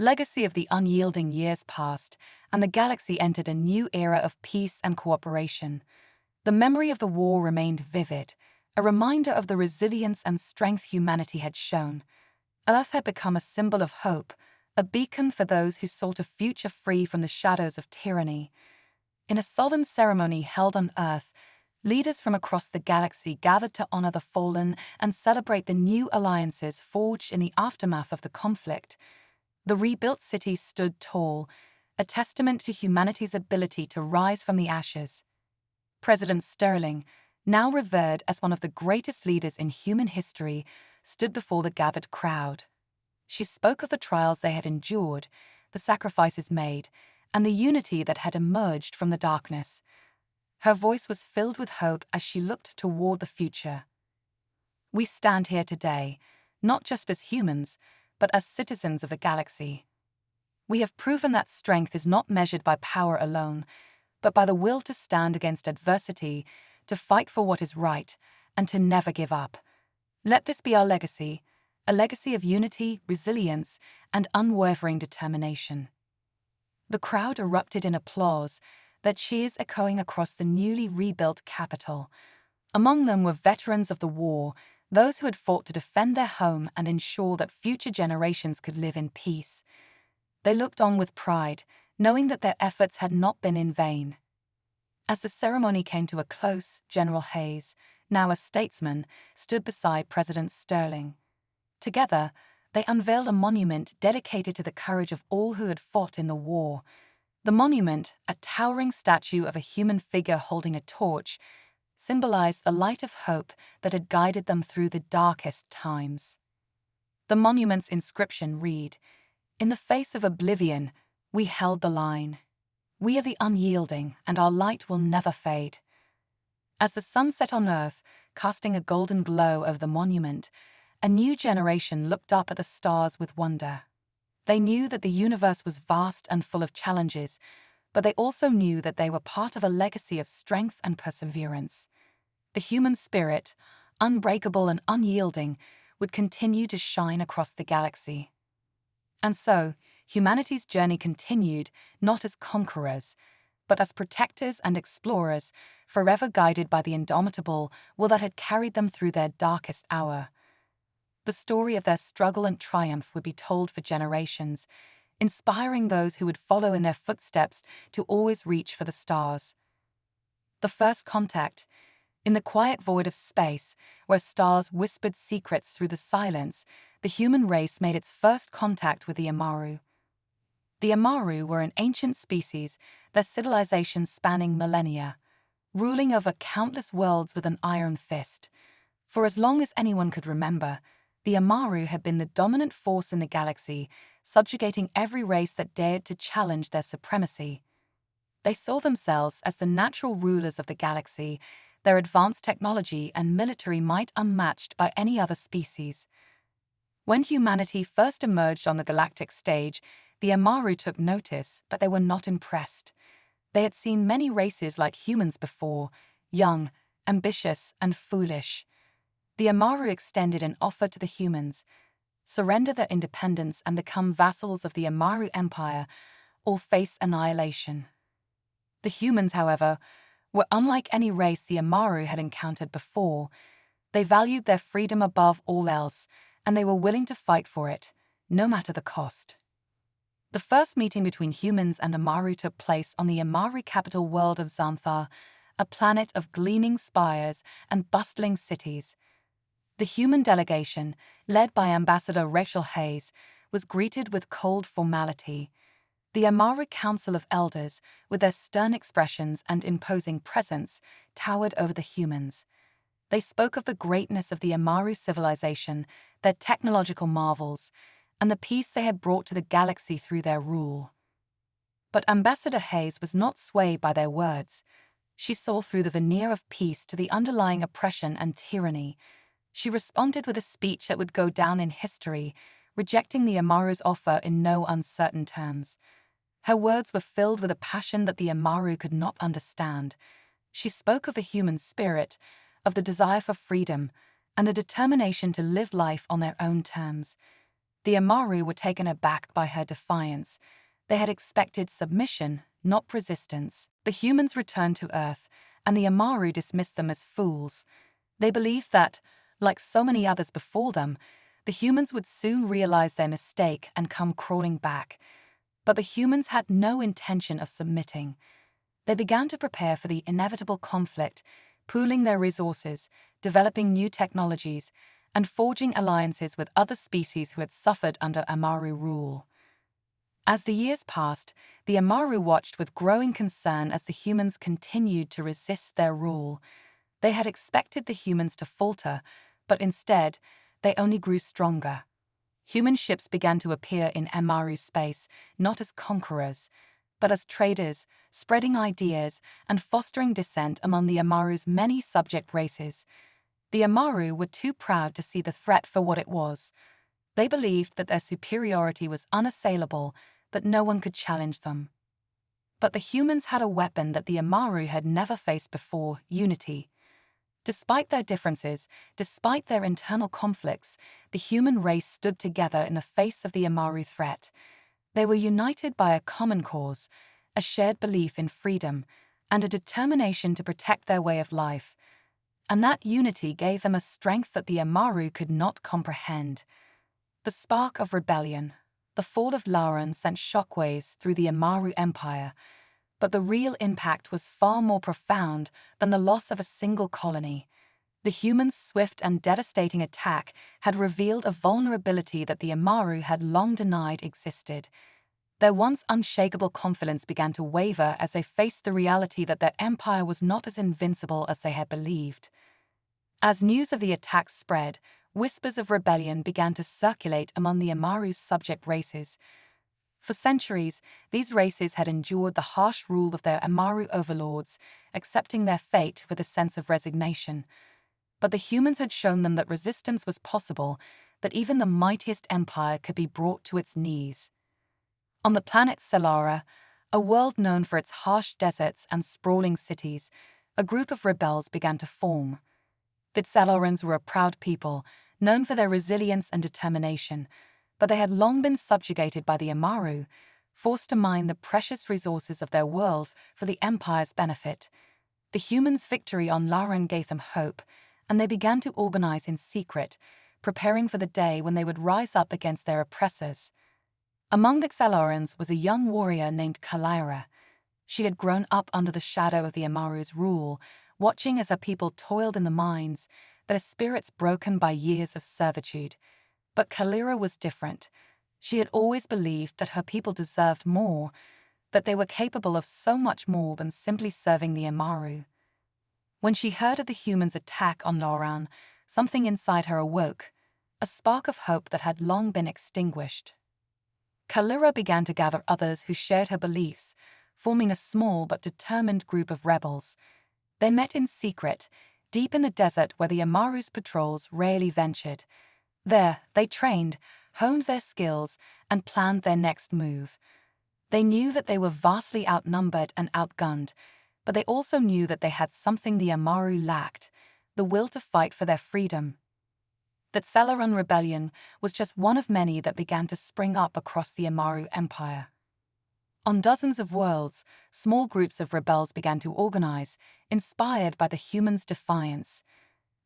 Legacy of the unyielding years passed, and the galaxy entered a new era of peace and cooperation. The memory of the war remained vivid, a reminder of the resilience and strength humanity had shown. Earth had become a symbol of hope, a beacon for those who sought a future free from the shadows of tyranny. In a solemn ceremony held on Earth, leaders from across the galaxy gathered to honor the fallen and celebrate the new alliances forged in the aftermath of the conflict. The rebuilt city stood tall, a testament to humanity's ability to rise from the ashes. President Sterling, now revered as one of the greatest leaders in human history, stood before the gathered crowd. She spoke of the trials they had endured, the sacrifices made, and the unity that had emerged from the darkness. Her voice was filled with hope as she looked toward the future. We stand here today, not just as humans, but as citizens of the galaxy. We have proven that strength is not measured by power alone, but by the will to stand against adversity, to fight for what is right, and to never give up. Let this be our legacy, a legacy of unity, resilience, and unwavering determination. The crowd erupted in applause, their cheers echoing across the newly rebuilt capital. Among them were veterans of the war, those who had fought to defend their home and ensure that future generations could live in peace. They looked on with pride, knowing that their efforts had not been in vain. As the ceremony came to a close, General Hayes, now a statesman, stood beside President Sterling. Together, they unveiled a monument dedicated to the courage of all who had fought in the war. The monument, a towering statue of a human figure holding a torch, symbolized the light of hope that had guided them through the darkest times. The monument's inscription read, "In the face of oblivion, we held the line. We are the unyielding, and our light will never fade." As the sun set on Earth, casting a golden glow over the monument, a new generation looked up at the stars with wonder. They knew that the universe was vast and full of challenges, but they also knew that they were part of a legacy of strength and perseverance. The human spirit, unbreakable and unyielding, would continue to shine across the galaxy. And so, humanity's journey continued, not as conquerors, but as protectors and explorers, forever guided by the indomitable will that had carried them through their darkest hour. The story of their struggle and triumph would be told for generations, inspiring those who would follow in their footsteps to always reach for the stars. The first contact. In the quiet void of space, where stars whispered secrets through the silence, the human race made its first contact with the Amaru. The Amaru were an ancient species, their civilization spanning millennia, ruling over countless worlds with an iron fist. For as long as anyone could remember, the Amaru had been the dominant force in the galaxy, subjugating every race that dared to challenge their supremacy. They saw themselves as the natural rulers of the galaxy, their advanced technology and military might unmatched by any other species. When humanity first emerged on the galactic stage, the Amaru took notice, but they were not impressed. They had seen many races like humans before, young, ambitious, and foolish. The Amaru extended an offer to the humans: surrender their independence and become vassals of the Amaru Empire, or face annihilation. The humans, however, were unlike any race the Amaru had encountered before. They valued their freedom above all else, and they were willing to fight for it, no matter the cost. The first meeting between humans and Amaru took place on the Amaru capital world of Xanthar, a planet of gleaming spires and bustling cities. The human delegation, led by Ambassador Rachel Hayes, was greeted with cold formality. The Amaru Council of Elders, with their stern expressions and imposing presence, towered over the humans. They spoke of the greatness of the Amaru civilization, their technological marvels, and the peace they had brought to the galaxy through their rule. But Ambassador Hayes was not swayed by their words. She saw through the veneer of peace to the underlying oppression and tyranny. She responded with a speech that would go down in history, rejecting the Amaru's offer in no uncertain terms. Her words were filled with a passion that the Amaru could not understand. She spoke of the human spirit, of the desire for freedom, and the determination to live life on their own terms. The Amaru were taken aback by her defiance. They had expected submission, not resistance. The humans returned to Earth, and the Amaru dismissed them as fools. They believed that, like so many others before them, the humans would soon realize their mistake and come crawling back. But the humans had no intention of submitting. They began to prepare for the inevitable conflict, pooling their resources, developing new technologies, and forging alliances with other species who had suffered under Amaru rule. As the years passed, the Amaru watched with growing concern as the humans continued to resist their rule. They had expected the humans to falter, but instead, they only grew stronger. Human ships began to appear in Amaru space, not as conquerors, but as traders, spreading ideas and fostering dissent among the Amaru's many subject races. The Amaru were too proud to see the threat for what it was. They believed that their superiority was unassailable, that no one could challenge them. But the humans had a weapon that the Amaru had never faced before: unity. Despite their differences, despite their internal conflicts, the human race stood together in the face of the Amaru threat. They were united by a common cause, a shared belief in freedom, and a determination to protect their way of life. And that unity gave them a strength that the Amaru could not comprehend. The spark of rebellion, the fall of Lauren, sent shockwaves through the Amaru Empire, but the real impact was far more profound than the loss of a single colony. The humans' swift and devastating attack had revealed a vulnerability that the Amaru had long denied existed. Their once unshakable confidence began to waver as they faced the reality that their empire was not as invincible as they had believed. As news of the attack spread, whispers of rebellion began to circulate among the Amaru's subject races. For centuries, these races had endured the harsh rule of their Amaru overlords, accepting their fate with a sense of resignation. But the humans had shown them that resistance was possible, that even the mightiest empire could be brought to its knees. On the planet Solara, a world known for its harsh deserts and sprawling cities, a group of rebels began to form. The Solarans were a proud people, known for their resilience and determination, but they had long been subjugated by the Amaru, forced to mine the precious resources of their world for the Empire's benefit. The humans' victory on Lauren gave them hope, and they began to organize in secret, preparing for the day when they would rise up against their oppressors. Among the Xalorans was a young warrior named Kalira. She had grown up under the shadow of the Amaru's rule, watching as her people toiled in the mines, their spirits broken by years of servitude. But Kalira was different. She had always believed that her people deserved more, that they were capable of so much more than simply serving the Amaru. When she heard of the humans' attack on Lauran, something inside her awoke, a spark of hope that had long been extinguished. Kalira began to gather others who shared her beliefs, forming a small but determined group of rebels. They met in secret, deep in the desert where the Amaru's patrols rarely ventured. There, they trained, honed their skills, and planned their next move. They knew that they were vastly outnumbered and outgunned, but they also knew that they had something the Amaru lacked: the will to fight for their freedom. The Celeron Rebellion was just one of many that began to spring up across the Amaru Empire. On dozens of worlds, small groups of rebels began to organize, inspired by the humans' defiance.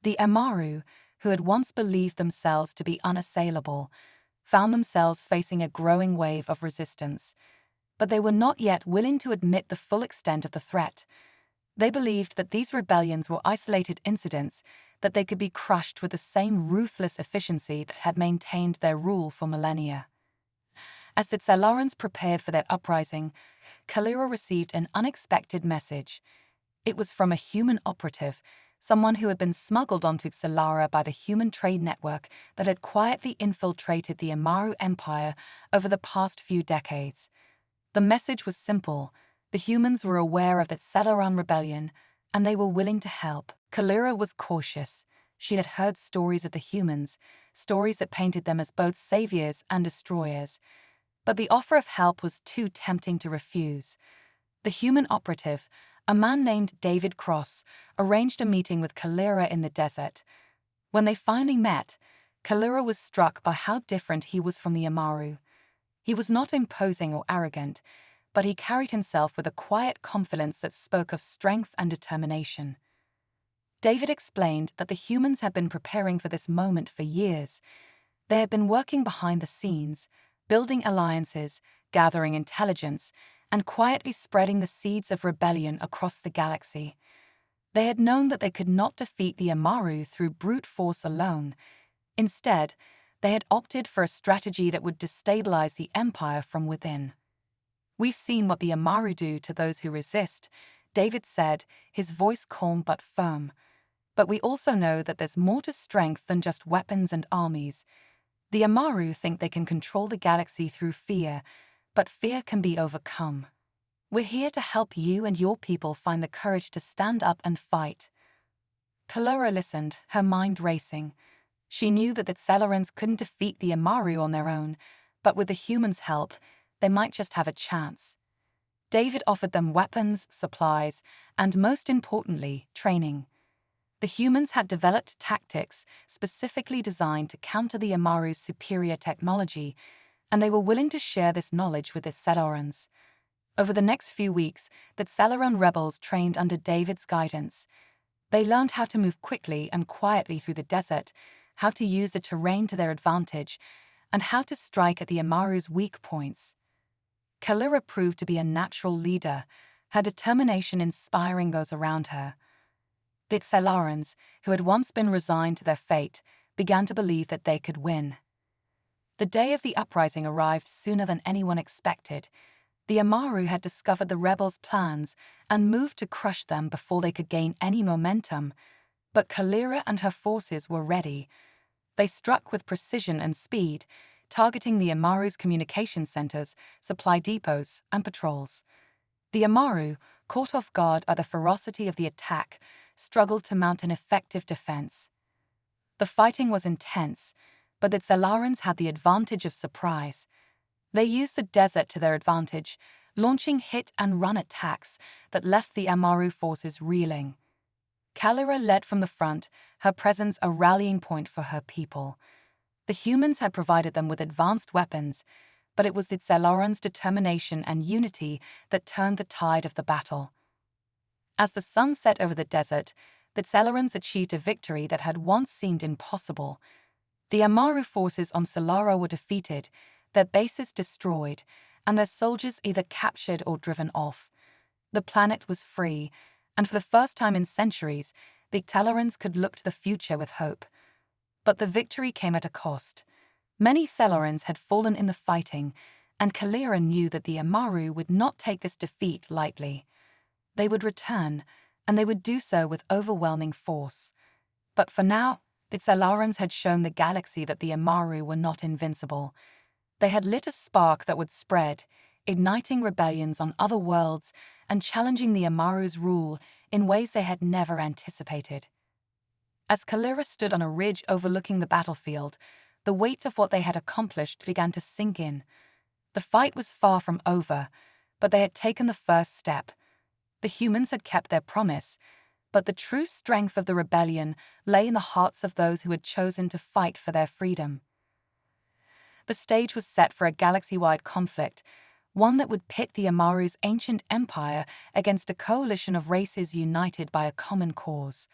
The Amaru, who had once believed themselves to be unassailable, found themselves facing a growing wave of resistance. But they were not yet willing to admit the full extent of the threat. They believed that these rebellions were isolated incidents, that they could be crushed with the same ruthless efficiency that had maintained their rule for millennia. As the Xalorans prepared for their uprising, Kalira received an unexpected message. It was from a human operative, someone who had been smuggled onto Xalara by the human trade network that had quietly infiltrated the Amaru Empire over the past few decades. The message was simple: the humans were aware of the Celeron Rebellion, and they were willing to help. Kalira was cautious. She had heard stories of the humans, stories that painted them as both saviors and destroyers. But the offer of help was too tempting to refuse. The human operative, a man named David Cross, arranged a meeting with Kalira in the desert. When they finally met, Kalira was struck by how different he was from the Amaru. He was not imposing or arrogant, but he carried himself with a quiet confidence that spoke of strength and determination. David explained that the humans had been preparing for this moment for years. They had been working behind the scenes, building alliances, gathering intelligence, and quietly spreading the seeds of rebellion across the galaxy. They had known that they could not defeat the Amaru through brute force alone. Instead, they had opted for a strategy that would destabilize the Empire from within. "We've seen what the Amaru do to those who resist," David said, his voice calm but firm. "But we also know that there's more to strength than just weapons and armies. The Amaru think they can control the galaxy through fear, but fear can be overcome. We're here to help you and your people find the courage to stand up and fight." Kalora listened, her mind racing. She knew that the Celerans couldn't defeat the Amaru on their own, but with the humans' help, they might just have a chance. David offered them weapons, supplies, and most importantly, training. The humans had developed tactics specifically designed to counter the Amaru's superior technology, and they were willing to share this knowledge with the Celerans. Over the next few weeks, the Celeran rebels trained under David's guidance. They learned how to move quickly and quietly through the desert, how to use the terrain to their advantage, and how to strike at the Amaru's weak points. Kalira proved to be a natural leader, her determination inspiring those around her. The Celarans, who had once been resigned to their fate, began to believe that they could win. The day of the uprising arrived sooner than anyone expected. The Amaru had discovered the rebels' plans and moved to crush them before they could gain any momentum. But Kalira and her forces were ready. They struck with precision and speed, targeting the Amaru's communication centers, supply depots, and patrols. The Amaru, caught off guard by the ferocity of the attack, struggled to mount an effective defense. The fighting was intense, but the Celarans had the advantage of surprise. They used the desert to their advantage, launching hit-and-run attacks that left the Amaru forces reeling. Kalira led from the front, her presence a rallying point for her people. The humans had provided them with advanced weapons, but it was the Celarans' determination and unity that turned the tide of the battle. As the sun set over the desert, the Celarans achieved a victory that had once seemed impossible. The Amaru forces on Solara were defeated, their bases destroyed, and their soldiers either captured or driven off. The planet was free, and for the first time in centuries, the Celarans could look to the future with hope. But the victory came at a cost. Many Celarans had fallen in the fighting, and Kalira knew that the Amaru would not take this defeat lightly. They would return, and they would do so with overwhelming force. But for now, the Celarans had shown the galaxy that the Amaru were not invincible. They had lit a spark that would spread, igniting rebellions on other worlds and challenging the Amaru's rule in ways they had never anticipated. As Kalira stood on a ridge overlooking the battlefield, the weight of what they had accomplished began to sink in. The fight was far from over, but they had taken the first step. The humans had kept their promise, but the true strength of the rebellion lay in the hearts of those who had chosen to fight for their freedom. The stage was set for a galaxy-wide conflict, one that would pit the Amaru's ancient empire against a coalition of races united by a common cause.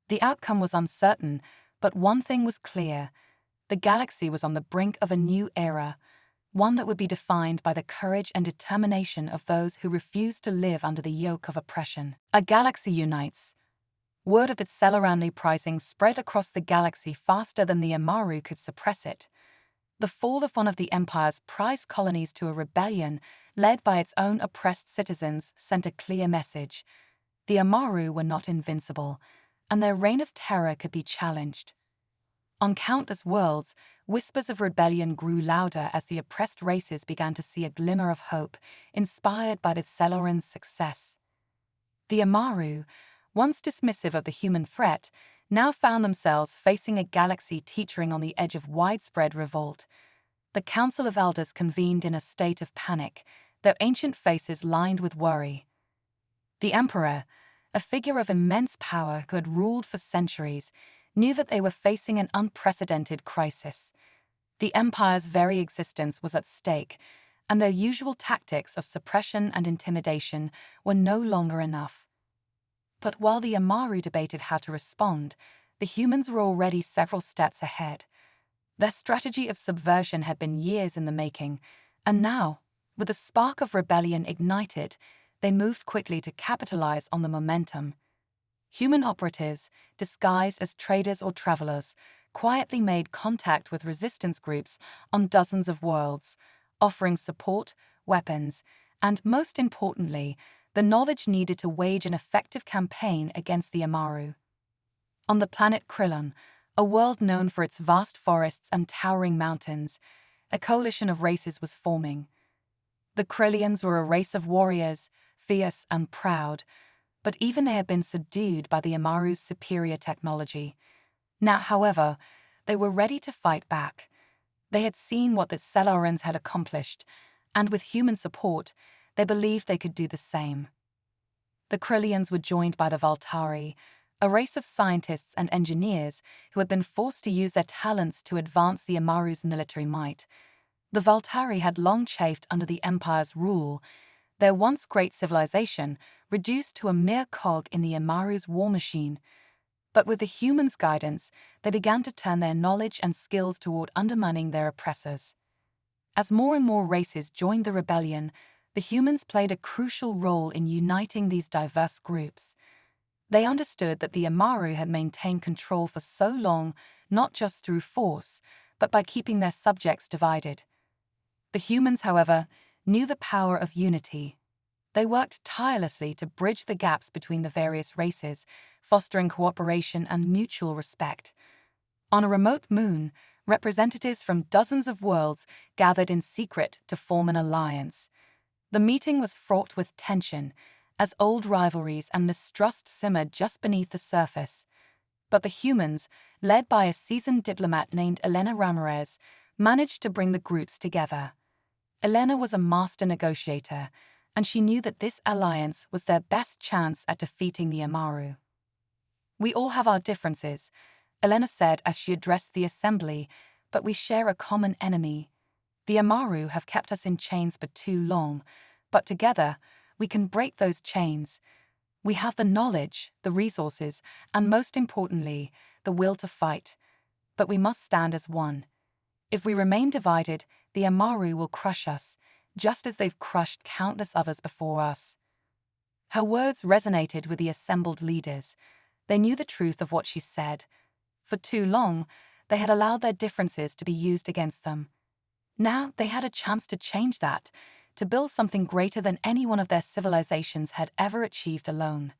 The outcome was uncertain, but one thing was clear. The galaxy was on the brink of a new era, one that would be defined by the courage and determination of those who refused to live under the yoke of oppression. A galaxy unites. Word of the Celeran uprising spread across the galaxy faster than the Amaru could suppress it. The fall of one of the Empire's prized colonies to a rebellion led by its own oppressed citizens sent a clear message. The Amaru were not invincible, and their reign of terror could be challenged. On countless worlds, whispers of rebellion grew louder as the oppressed races began to see a glimmer of hope, inspired by the Celarans' success. The Amaru, once dismissive of the human threat, now found themselves facing a galaxy teetering on the edge of widespread revolt. The Council of Elders convened in a state of panic, their ancient faces lined with worry. The Emperor, a figure of immense power who had ruled for centuries, knew that they were facing an unprecedented crisis. The Empire's very existence was at stake, and their usual tactics of suppression and intimidation were no longer enough. But while the Amaru debated how to respond, the humans were already several steps ahead. Their strategy of subversion had been years in the making, and now, with a spark of rebellion ignited, they moved quickly to capitalize on the momentum. Human operatives, disguised as traders or travelers, quietly made contact with resistance groups on dozens of worlds, offering support, weapons, and, most importantly, the knowledge needed to wage an effective campaign against the Amaru. On the planet Krillon, a world known for its vast forests and towering mountains, a coalition of races was forming. The Krillians were a race of warriors, fierce and proud, but even they had been subdued by the Amaru's superior technology. Now, however, they were ready to fight back. They had seen what the Cellorans had accomplished, and with human support, they believed they could do the same. The Krillians were joined by the Valtari, a race of scientists and engineers who had been forced to use their talents to advance the Amaru's military might. The Valtari had long chafed under the Empire's rule, their once great civilization reduced to a mere cog in the Amaru's war machine. But with the humans' guidance, they began to turn their knowledge and skills toward undermining their oppressors. As more and more races joined the rebellion, the humans played a crucial role in uniting these diverse groups. They understood that the Amaru had maintained control for so long, not just through force, but by keeping their subjects divided. The humans, however, knew the power of unity. They worked tirelessly to bridge the gaps between the various races, fostering cooperation and mutual respect. On a remote moon, representatives from dozens of worlds gathered in secret to form an alliance. The meeting was fraught with tension, as old rivalries and mistrust simmered just beneath the surface. But the humans, led by a seasoned diplomat named Elena Ramirez, managed to bring the groups together. Elena was a master negotiator, and she knew that this alliance was their best chance at defeating the Amaru. "We all have our differences," Elena said as she addressed the assembly, "but we share a common enemy. The Amaru have kept us in chains for too long, but together we can break those chains. We have the knowledge, the resources, and most importantly, the will to fight. But we must stand as one. If we remain divided, the Amaru will crush us, just as they've crushed countless others before us." Her words resonated with the assembled leaders. They knew the truth of what she said. For too long, they had allowed their differences to be used against them. Now they had a chance to change that, to build something greater than any one of their civilizations had ever achieved alone.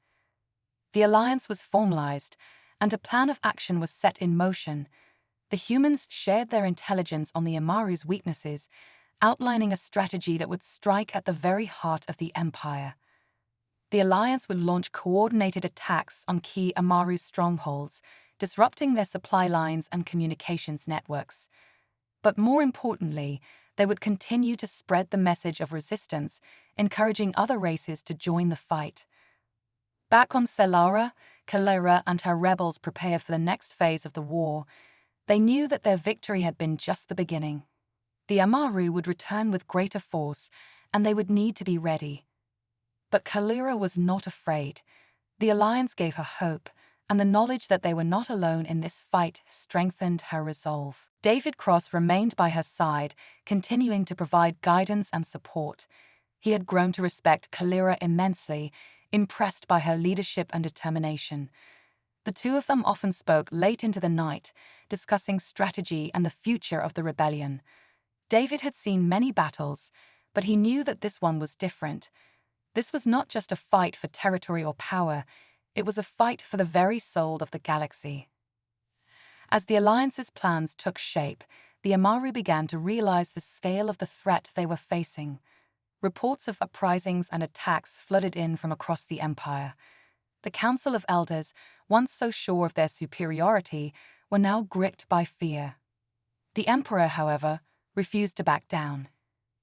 The alliance was formalized, and a plan of action was set in motion. The humans shared their intelligence on the Amaru's weaknesses, outlining a strategy that would strike at the very heart of the Empire. The alliance would launch coordinated attacks on key Amaru strongholds, disrupting their supply lines and communications networks. But more importantly, they would continue to spread the message of resistance, encouraging other races to join the fight. Back on Celara, Kalera and her rebels prepared for the next phase of the war. They knew that their victory had been just the beginning. The Amaru would return with greater force, and they would need to be ready. But Kalera was not afraid. The alliance gave her hope, and the knowledge that they were not alone in this fight strengthened her resolve. David Cross remained by her side, continuing to provide guidance and support. He had grown to respect Kalera immensely, impressed by her leadership and determination. The two of them often spoke late into the night, discussing strategy and the future of the rebellion. David had seen many battles, but he knew that this one was different. This was not just a fight for territory or power, it was a fight for the very soul of the galaxy. As the Alliance's plans took shape, the Amaru began to realize the scale of the threat they were facing. Reports of uprisings and attacks flooded in from across the Empire. The Council of Elders, once so sure of their superiority, were now gripped by fear. The Emperor, however, refused to back down.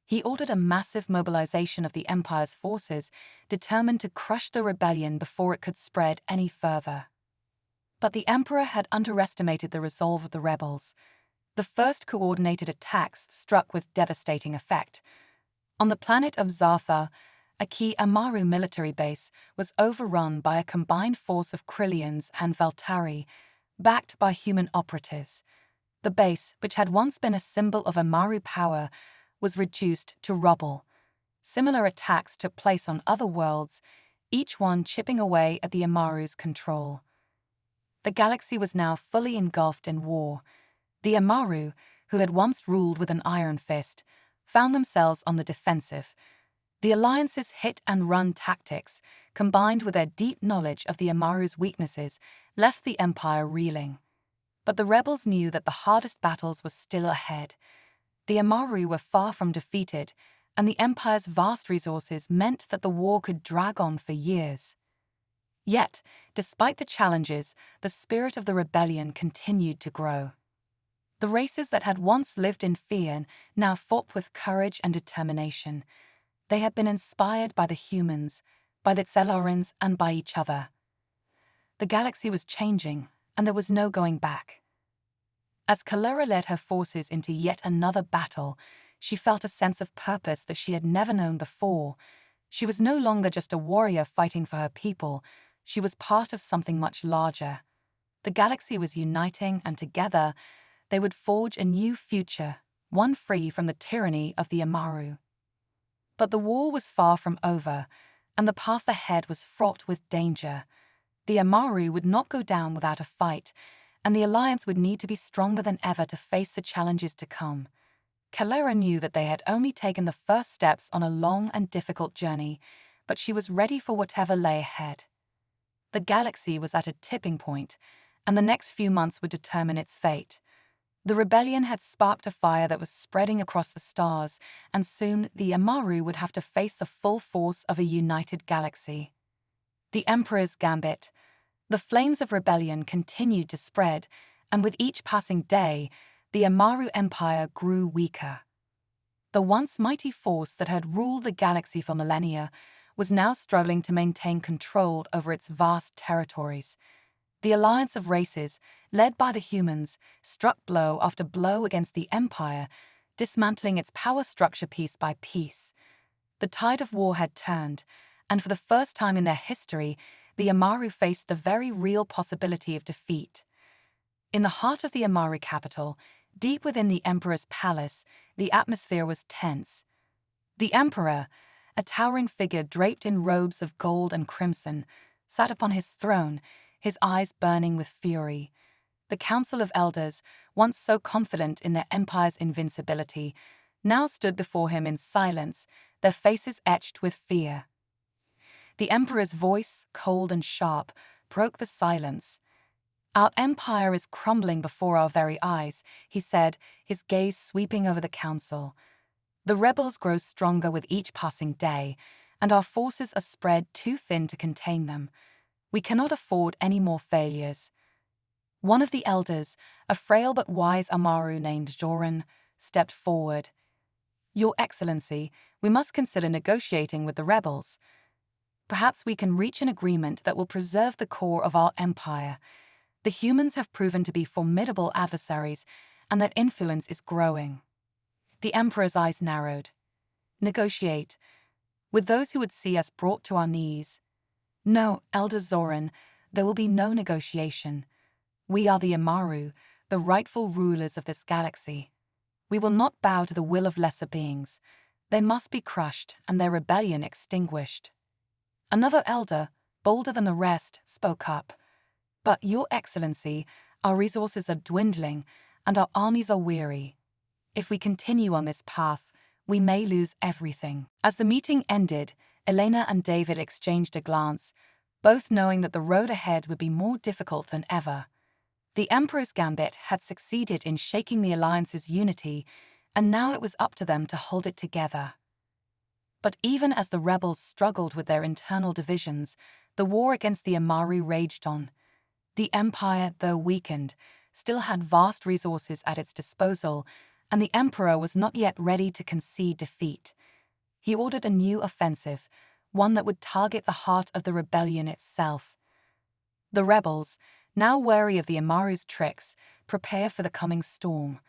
He ordered a massive mobilization of the Empire's forces, determined to crush the rebellion before it could spread any further. But the Emperor had underestimated the resolve of the rebels. The first coordinated attacks struck with devastating effect. On the planet of Zartha, a key Amaru military base was overrun by a combined force of Krillians and Veltari, backed by human operatives. The base, which had once been a symbol of Amaru power, was reduced to rubble. Similar attacks took place on other worlds, each one chipping away at the Amaru's control. The galaxy was now fully engulfed in war. The Amaru, who had once ruled with an iron fist, found themselves on the defensive. The Alliance's hit-and-run tactics, combined with their deep knowledge of the Amaru's weaknesses, left the Empire reeling. But the rebels knew that the hardest battles were still ahead. The Amaru were far from defeated, and the Empire's vast resources meant that the war could drag on for years. Yet, despite the challenges, the spirit of the rebellion continued to grow. The races that had once lived in fear now fought with courage and determination. They had been inspired by the humans, by the Tsellarans, and by each other. The galaxy was changing, and there was no going back. As Kalera led her forces into yet another battle, she felt a sense of purpose that she had never known before. She was no longer just a warrior fighting for her people. She was part of something much larger. The galaxy was uniting, and together, they would forge a new future, one free from the tyranny of the Amaru. But the war was far from over, and the path ahead was fraught with danger. The Amaru would not go down without a fight, and the Alliance would need to be stronger than ever to face the challenges to come. Kalera knew that they had only taken the first steps on a long and difficult journey, but she was ready for whatever lay ahead. The galaxy was at a tipping point, and the next few months would determine its fate. The rebellion had sparked a fire that was spreading across the stars, and soon the Amaru would have to face the full force of a united galaxy. The Emperor's Gambit. The flames of rebellion continued to spread, and with each passing day, the Amaru Empire grew weaker. The once mighty force that had ruled the galaxy for millennia was now struggling to maintain control over its vast territories. The alliance of races, led by the humans, struck blow after blow against the Empire, dismantling its power structure piece by piece. The tide of war had turned, and for the first time in their history, the Amaru faced the very real possibility of defeat. In the heart of the Amaru capital, deep within the Emperor's palace, the atmosphere was tense. The Emperor, a towering figure draped in robes of gold and crimson, sat upon his throne, his eyes burning with fury. The Council of Elders, once so confident in their empire's invincibility, now stood before him in silence, their faces etched with fear. The Emperor's voice, cold and sharp, broke the silence. "Our empire is crumbling before our very eyes," he said, his gaze sweeping over the council. "The rebels grow stronger with each passing day, and our forces are spread too thin to contain them. We cannot afford any more failures." One of the elders, a frail but wise Amaru named Joran, stepped forward. "Your Excellency, we must consider negotiating with the rebels. Perhaps we can reach an agreement that will preserve the core of our empire. The humans have proven to be formidable adversaries, and their influence is growing." The Emperor's eyes narrowed. "Negotiate? With those who would see us brought to our knees?" "No, Elder Zoran, there will be no negotiation. We are the Amaru, the rightful rulers of this galaxy. We will not bow to the will of lesser beings. They must be crushed and their rebellion extinguished." Another elder, bolder than the rest, spoke up. "But, Your Excellency, our resources are dwindling, and our armies are weary. If we continue on this path, we may lose everything." As the meeting ended, Elena and David exchanged a glance, both knowing that the road ahead would be more difficult than ever. The Emperor's Gambit had succeeded in shaking the Alliance's unity, and now it was up to them to hold it together. But even as the rebels struggled with their internal divisions, the war against the Amaru raged on. The Empire, though weakened, still had vast resources at its disposal, and the Emperor was not yet ready to concede defeat. He ordered a new offensive, one that would target the heart of the rebellion itself. The rebels, now wary of the Amaru's tricks, prepare for the coming storm.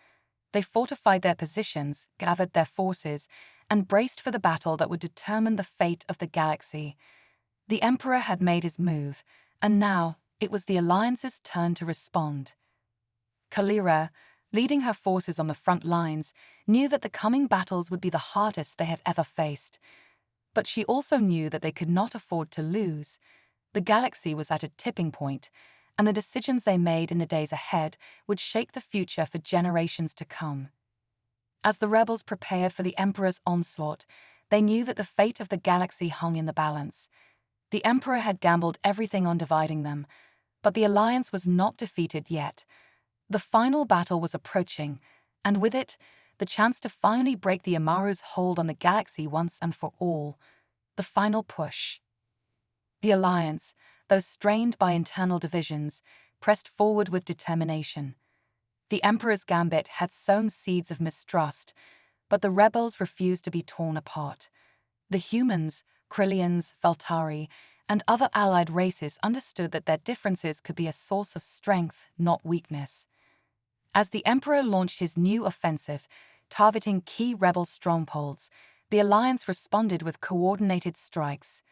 They fortified their positions, gathered their forces, and braced for the battle that would determine the fate of the galaxy. The Emperor had made his move, and now it was the Alliance's turn to respond. Kalira, leading her forces on the front lines, knew that the coming battles would be the hardest they had ever faced. But she also knew that they could not afford to lose. The galaxy was at a tipping point, and the decisions they made in the days ahead would shape the future for generations to come. As the rebels prepared for the Emperor's onslaught, they knew that the fate of the galaxy hung in the balance. The Emperor had gambled everything on dividing them, but the Alliance was not defeated yet. The final battle was approaching, and with it, the chance to finally break the Amaru's hold on the galaxy once and for all. The final push. The Alliance, though strained by internal divisions, pressed forward with determination. The Emperor's gambit had sown seeds of mistrust, but the rebels refused to be torn apart. The humans, Krillians, Veltari, and other allied races understood that their differences could be a source of strength, not weakness. As the Emperor launched his new offensive, targeting key rebel strongholds, the Alliance responded with coordinated strikes.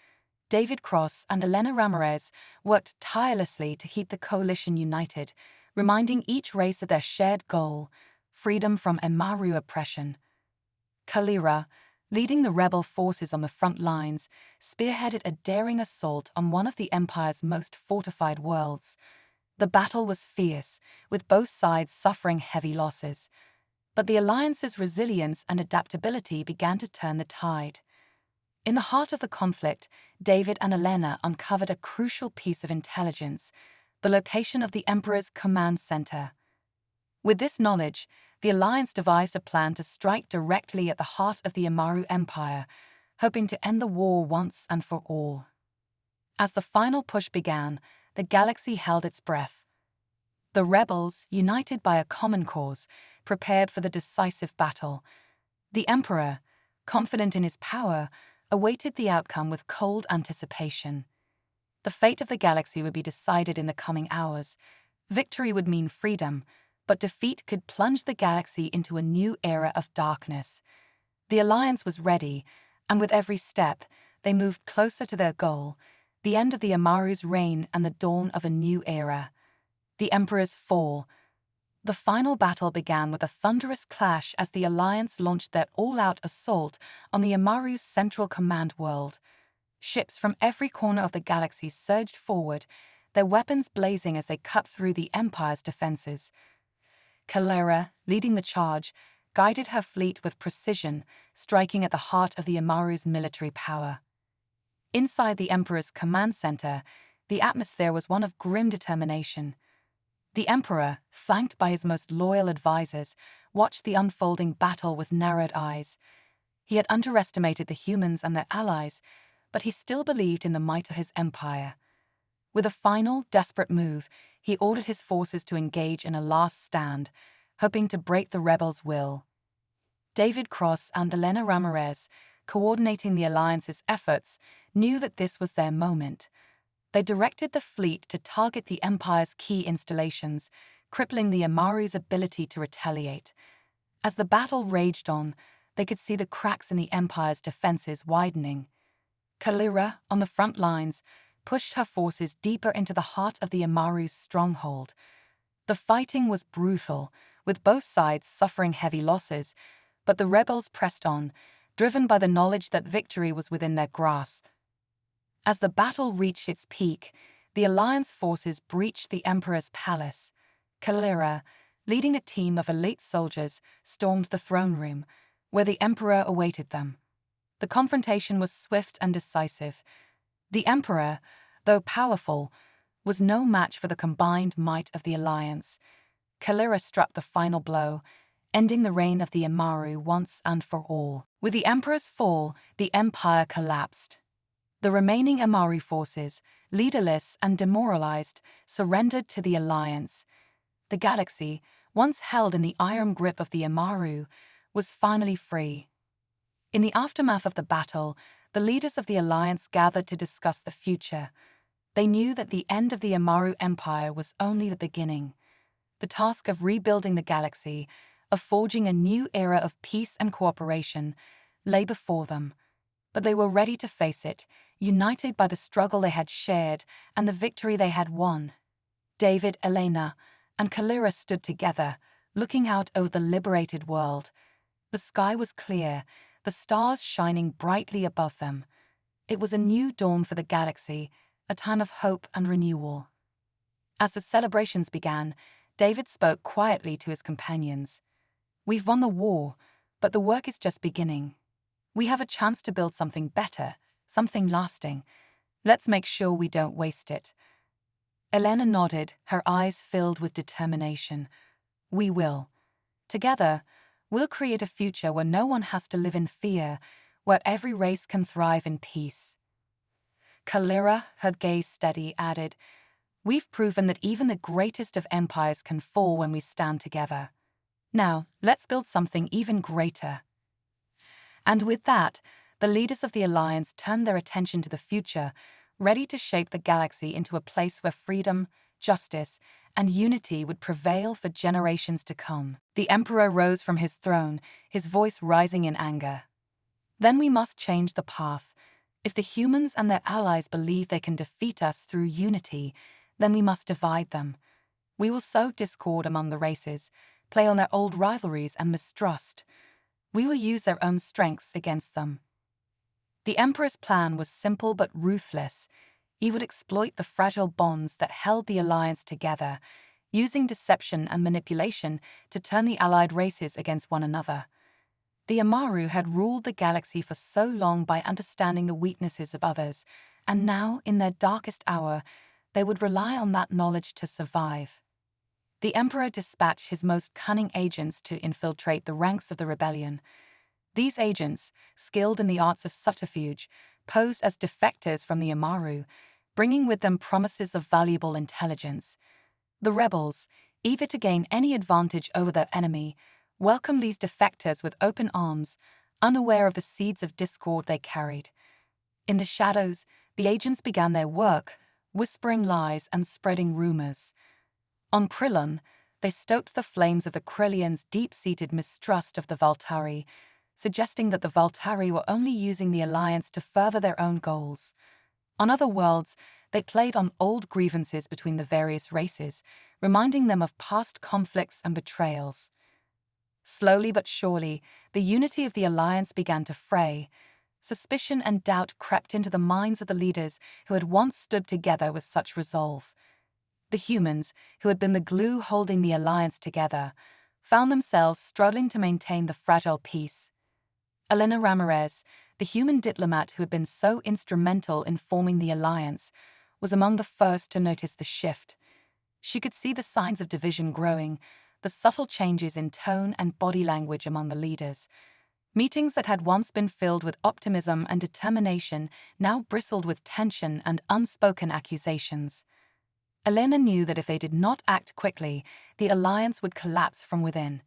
David Cross and Elena Ramirez worked tirelessly to keep the coalition united, reminding each race of their shared goal: freedom from Amaru oppression. Kalira, leading the rebel forces on the front lines, spearheaded a daring assault on one of the Empire's most fortified worlds. The battle was fierce, with both sides suffering heavy losses. But the Alliance's resilience and adaptability began to turn the tide. In the heart of the conflict, David and Elena uncovered a crucial piece of intelligence: the location of the Emperor's command center. With this knowledge, the Alliance devised a plan to strike directly at the heart of the Amaru Empire, hoping to end the war once and for all. As the final push began, the galaxy held its breath. The rebels, united by a common cause, prepared for the decisive battle. The Emperor, confident in his power, awaited the outcome with cold anticipation. The fate of the galaxy would be decided in the coming hours. Victory would mean freedom, but defeat could plunge the galaxy into a new era of darkness. The Alliance was ready, and with every step, they moved closer to their goal: the end of the Amaru's reign and the dawn of a new era. The Emperor's fall. The final battle began with a thunderous clash as the Alliance launched their all-out assault on the Amaru's central command world. Ships from every corner of the galaxy surged forward, their weapons blazing as they cut through the Empire's defenses. Kalira, leading the charge, guided her fleet with precision, striking at the heart of the Amaru's military power. Inside the Emperor's command center, the atmosphere was one of grim determination. The Emperor, flanked by his most loyal advisors, watched the unfolding battle with narrowed eyes. He had underestimated the humans and their allies, but he still believed in the might of his empire. With a final, desperate move, he ordered his forces to engage in a last stand, hoping to break the rebels' will. David Cross and Elena Ramirez, coordinating the Alliance's efforts, knew that this was their moment. They directed the fleet to target the Empire's key installations, crippling the Amaru's ability to retaliate. As the battle raged on, they could see the cracks in the Empire's defenses widening. Kalira, on the front lines, pushed her forces deeper into the heart of the Amaru's stronghold. The fighting was brutal, with both sides suffering heavy losses, but the rebels pressed on, driven by the knowledge that victory was within their grasp. As the battle reached its peak, the Alliance forces breached the Emperor's palace. Kalira, leading a team of elite soldiers, stormed the throne room, where the Emperor awaited them. The confrontation was swift and decisive. The Emperor, though powerful, was no match for the combined might of the Alliance. Kalira struck the final blow, ending the reign of the Amaru once and for all. With the Emperor's fall, the Empire collapsed. The remaining Amaru forces, leaderless and demoralized, surrendered to the Alliance. The galaxy, once held in the iron grip of the Amaru, was finally free. In the aftermath of the battle, the leaders of the Alliance gathered to discuss the future. They knew that the end of the Amaru Empire was only the beginning. The task of rebuilding the galaxy, of forging a new era of peace and cooperation, lay before them. But they were ready to face it, united by the struggle they had shared and the victory they had won. David, Elena, and Kalira stood together, looking out over the liberated world. The sky was clear, the stars shining brightly above them. It was a new dawn for the galaxy, a time of hope and renewal. As the celebrations began, David spoke quietly to his companions. "We've won the war, but the work is just beginning. We have a chance to build something better, something lasting. Let's make sure we don't waste it." Elena nodded, her eyes filled with determination. "We will. Together, we'll create a future where no one has to live in fear, where every race can thrive in peace." Kalira, her gaze steady, added, "We've proven that even the greatest of empires can fall when we stand together. Now, let's build something even greater." And with that, the leaders of the Alliance turned their attention to the future, ready to shape the galaxy into a place where freedom, justice, and unity would prevail for generations to come. The Emperor rose from his throne, his voice rising in anger. "Then we must change the path. If the humans and their allies believe they can defeat us through unity, then we must divide them. We will sow discord among the races, play on their old rivalries and mistrust. We will use their own strengths against them." The Emperor's plan was simple but ruthless. He would exploit the fragile bonds that held the Alliance together, using deception and manipulation to turn the allied races against one another. The Amaru had ruled the galaxy for so long by understanding the weaknesses of others, and now, in their darkest hour, they would rely on that knowledge to survive. The Emperor dispatched his most cunning agents to infiltrate the ranks of the rebellion. These agents, skilled in the arts of subterfuge, posed as defectors from the Amaru, bringing with them promises of valuable intelligence. The rebels, eager to gain any advantage over their enemy, welcomed these defectors with open arms, unaware of the seeds of discord they carried. In the shadows, the agents began their work, whispering lies and spreading rumors. On Krillon, they stoked the flames of the Krillians' deep-seated mistrust of the Valtari, suggesting that the Valtari were only using the Alliance to further their own goals. On other worlds, they played on old grievances between the various races, reminding them of past conflicts and betrayals. Slowly but surely, the unity of the Alliance began to fray. Suspicion and doubt crept into the minds of the leaders who had once stood together with such resolve. The humans, who had been the glue holding the Alliance together, found themselves struggling to maintain the fragile peace. Elena Ramirez, the human diplomat who had been so instrumental in forming the Alliance, was among the first to notice the shift. She could see the signs of division growing, the subtle changes in tone and body language among the leaders. Meetings that had once been filled with optimism and determination now bristled with tension and unspoken accusations. Elena knew that if they did not act quickly, the Alliance would collapse from within.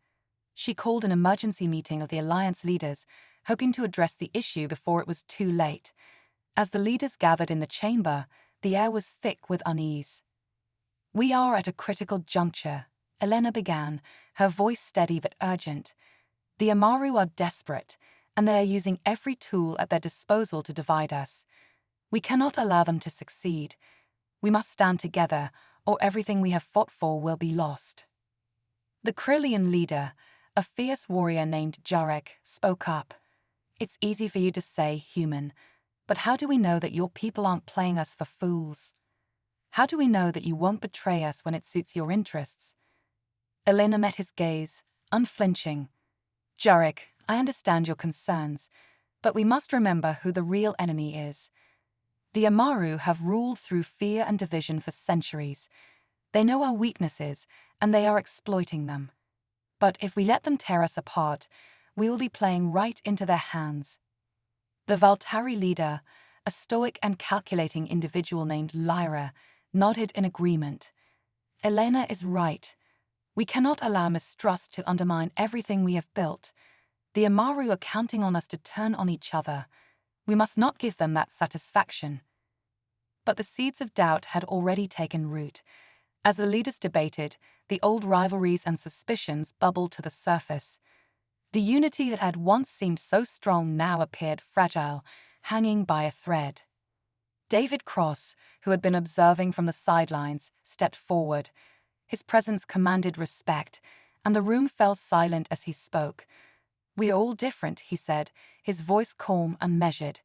She called an emergency meeting of the Alliance leaders, hoping to address the issue before it was too late. As the leaders gathered in the chamber, the air was thick with unease. "We are at a critical juncture," Elena began, her voice steady but urgent. "The Amaru are desperate, and they are using every tool at their disposal to divide us. We cannot allow them to succeed. We must stand together, or everything we have fought for will be lost." The Krillian leader, a fierce warrior named Jarek, spoke up. "It's easy for you to say, human, but how do we know that your people aren't playing us for fools? How do we know that you won't betray us when it suits your interests?" Elena met his gaze, unflinching. "Jarek, I understand your concerns, but we must remember who the real enemy is. The Amaru have ruled through fear and division for centuries. They know our weaknesses, and they are exploiting them. But if we let them tear us apart, we will be playing right into their hands." The Valtari leader, a stoic and calculating individual named Lyra, nodded in agreement. "Elena is right. We cannot allow mistrust to undermine everything we have built. The Amaru are counting on us to turn on each other. We must not give them that satisfaction." But the seeds of doubt had already taken root. As the leaders debated, the old rivalries and suspicions bubbled to the surface. The unity that had once seemed so strong now appeared fragile, hanging by a thread. David Cross, who had been observing from the sidelines, stepped forward. His presence commanded respect, and the room fell silent as he spoke. "We are all different," he said, his voice calm and measured.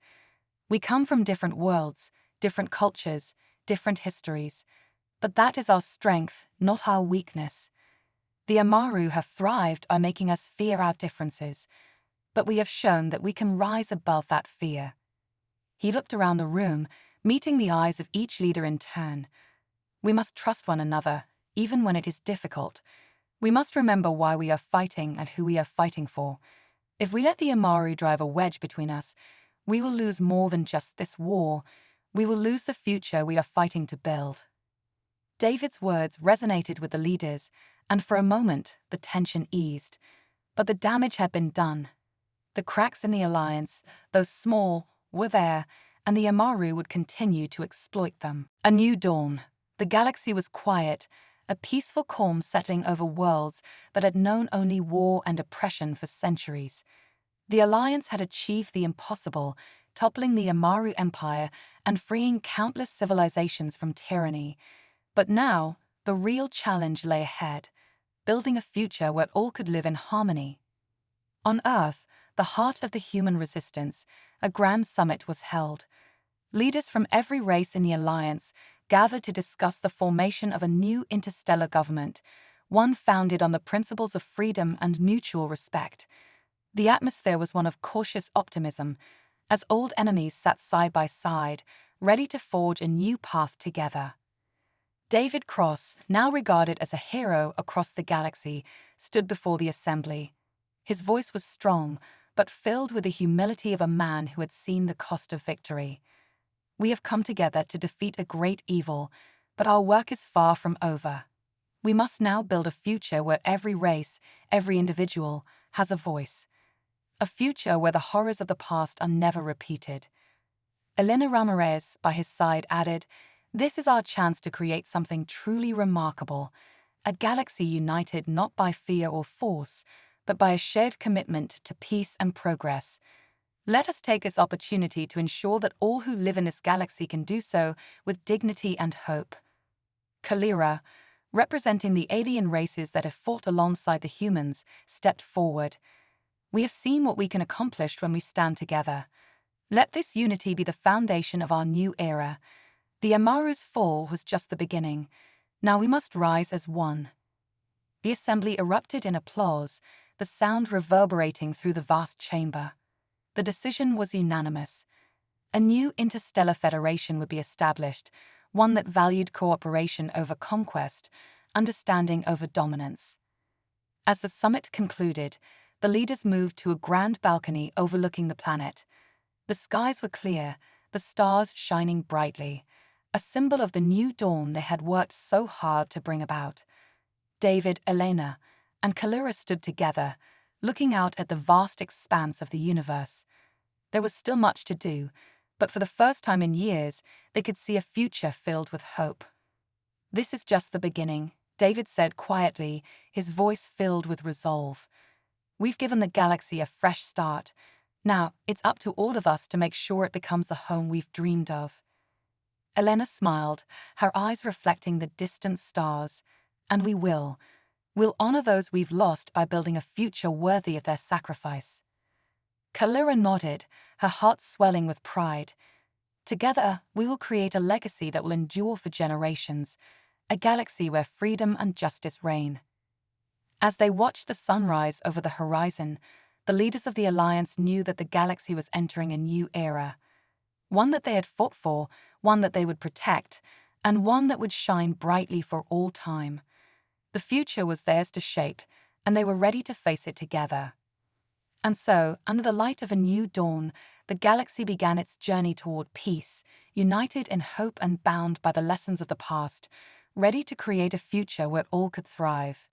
"We come from different worlds, different cultures, different histories. But that is our strength, not our weakness. The Amaru have thrived by making us fear our differences, but we have shown that we can rise above that fear." He looked around the room, meeting the eyes of each leader in turn. "We must trust one another, even when it is difficult. We must remember why we are fighting and who we are fighting for. If we let the Amaru drive a wedge between us, we will lose more than just this war. We will lose the future we are fighting to build." David's words resonated with the leaders, and for a moment the tension eased. But the damage had been done. The cracks in the alliance, though small, were there, and the Amaru would continue to exploit them. A new dawn. The galaxy was quiet, a peaceful calm settling over worlds that had known only war and oppression for centuries. The Alliance had achieved the impossible, toppling the Amaru Empire and freeing countless civilizations from tyranny. But now, the real challenge lay ahead, building a future where all could live in harmony. On Earth, the heart of the human resistance, a grand summit was held. Leaders from every race in the Alliance gathered to discuss the formation of a new interstellar government, one founded on the principles of freedom and mutual respect. The atmosphere was one of cautious optimism, as old enemies sat side by side, ready to forge a new path together. David Cross, now regarded as a hero across the galaxy, stood before the assembly. His voice was strong, but filled with the humility of a man who had seen the cost of victory. "We have come together to defeat a great evil, but our work is far from over. We must now build a future where every race, every individual, has a voice. A future where the horrors of the past are never repeated." Elena Ramirez, by his side, added, "This is our chance to create something truly remarkable, a galaxy united not by fear or force, but by a shared commitment to peace and progress. Let us take this opportunity to ensure that all who live in this galaxy can do so with dignity and hope." Kalira, representing the alien races that have fought alongside the humans, stepped forward. "We have seen what we can accomplish when we stand together. Let this unity be the foundation of our new era. The Amaru's fall was just the beginning. Now we must rise as one." The assembly erupted in applause, the sound reverberating through the vast chamber. The decision was unanimous. A new interstellar federation would be established, one that valued cooperation over conquest, understanding over dominance. As the summit concluded, the leaders moved to a grand balcony overlooking the planet. The skies were clear, the stars shining brightly, a symbol of the new dawn they had worked so hard to bring about. David, Elena, and Kalira stood together, looking out at the vast expanse of the universe. There was still much to do, but for the first time in years, they could see a future filled with hope. "This is just the beginning," David said quietly, his voice filled with resolve. "We've given the galaxy a fresh start. Now, it's up to all of us to make sure it becomes the home we've dreamed of." Elena smiled, her eyes reflecting the distant stars. "And we will. We'll honor those we've lost by building a future worthy of their sacrifice." Kalira nodded, her heart swelling with pride. "Together, we will create a legacy that will endure for generations, a galaxy where freedom and justice reign." As they watched the sunrise over the horizon, the leaders of the Alliance knew that the galaxy was entering a new era. One that they had fought for, one that they would protect, and one that would shine brightly for all time. The future was theirs to shape, and they were ready to face it together. And so, under the light of a new dawn, the galaxy began its journey toward peace, united in hope and bound by the lessons of the past, ready to create a future where all could thrive.